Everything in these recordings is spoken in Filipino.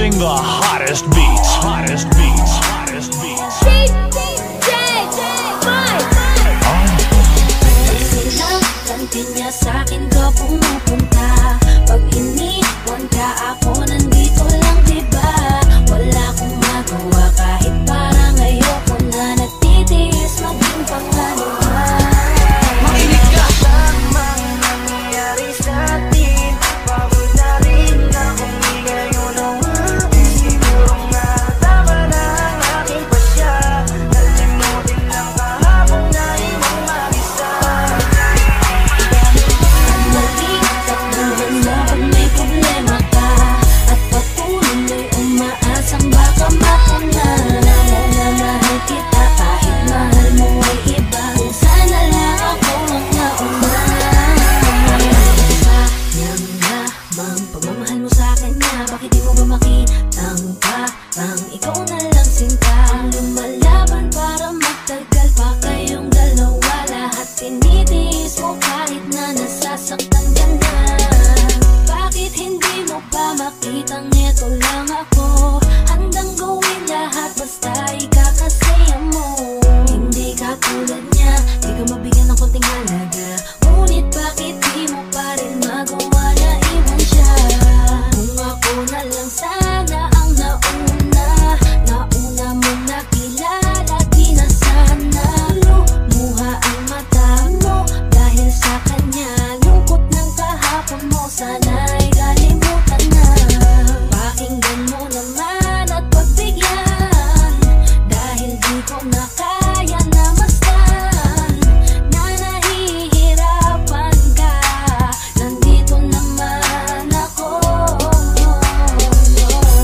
Blasting the hottest beats. Hottest beats. Hottest beats. Niya sa'kin ka pumupunta. Pag iniwan ka ako, nandito lang diba? Wala akong magawa kahit parang ayoko na. Nagtitiis maging pangalawa. Makinig ka sa mga nangyayari sa'tin. Pagod na rin akong di ngayon nawain. Siguro nga tama na ang aking pasya. Nalimutin lang kahapon na ibang mag-isa. Pagmamahal mo sa'kin na, bakit di mo ba makitang parang ikaw na lang sinta? Lumalaban para magtagal pa kayong dalawa. Lahat tinitiis mo kahit na nasasaktan ka na. Bakit hindi mo pa makitang eto lang ako? Handang gawin lahat basta ikakasaya mo. Hindi ka tulad niya, di ka mabigyan ng konting halaga. Ngunit bakit di mo pa rin magawa na iwan siya? Kung ako na lang sana ang nauna mo nakilala, di na sana lumuha ang mata mo dahil sa kanya. Lungkot ng kahapon mo, sana'y kalimutan na. Pakinggan mo naman at pagbigyan, dahil di ko na kaya na mastan na nahihirapan ka. Nandito naman ako.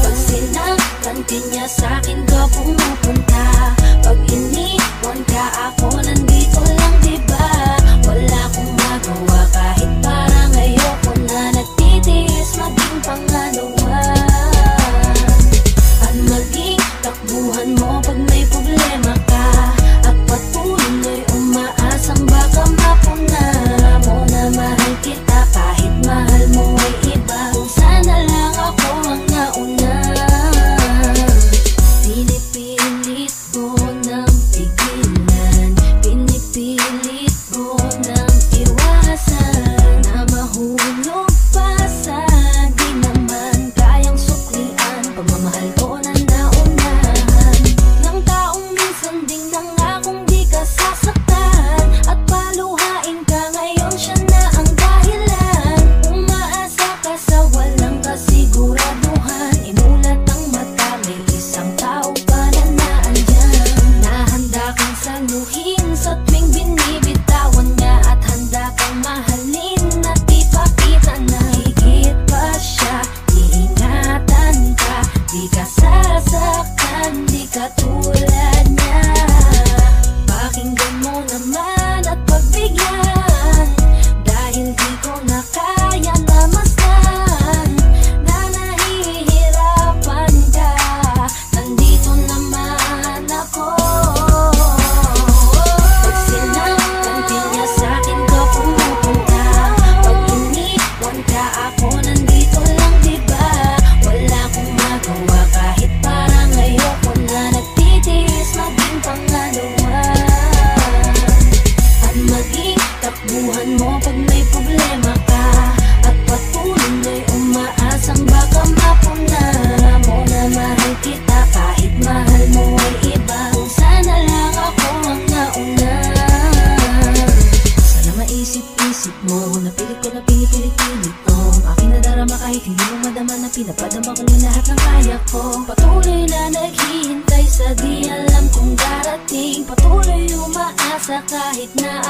Pag sinaktan ka niya sa'kin ka pumupunta. Pag iniwan ka ako, nandito lang diba? Wala akong magawa kahit parang ayoko na. Nagtitiis maging pangalawa. At maging takbuhan mo pag may problema ka. At patuloy umaasang baka mapuna mo na mahal kita kahit mahal mo ay iba. Kung sana lang ako ang nauna. Pinipilit ko nang pigilan, pinipilit ko nang iwasan na mahulog pa sa di naman kayang suklian. Pagmamahal ko na naunahan ng taong minsan ding nangakong di ka sasaktan. At paluhain ka ngayon, siya na ang dahilan. Umaasa ka sa walang kasiguraduhan. Imulat ang mata, may isang tao pa na naandyan. Nahanda kang saluhin sa tuwing binibitawan niya. At handa kang mahalin at ipakita na higit pa siya. Iingatan ka, di ka sasaktan, di ka tulad niya. Pakinggan mo naman at pagbigyan, dahil di ko na kaya na mastan na nahihirapan ka. Nandito naman ako. Pag sinaktan ka niya sa'kin ka pumupunta. Pag iniwan ka ako, nandito lang diba? Wala akong magawa kahit parang ayoko na. Nagtitiis maging pangalawa. At maging takbuhan mo pag may problema ka. At patuloy umaasang baka mapuna mo na mahal kita kahit mahal mo ay iba. Kung sana lang ako ang nauna. Sana maisip-isip mo na pilit ko na pinipilit-pilit to. Aking nadarama kahit hindi mo madama na pinapadama ko na lahat ng kaya ko. Patuloy na naghihintay sa di alam kung darating. Patuloy umaasa kahit na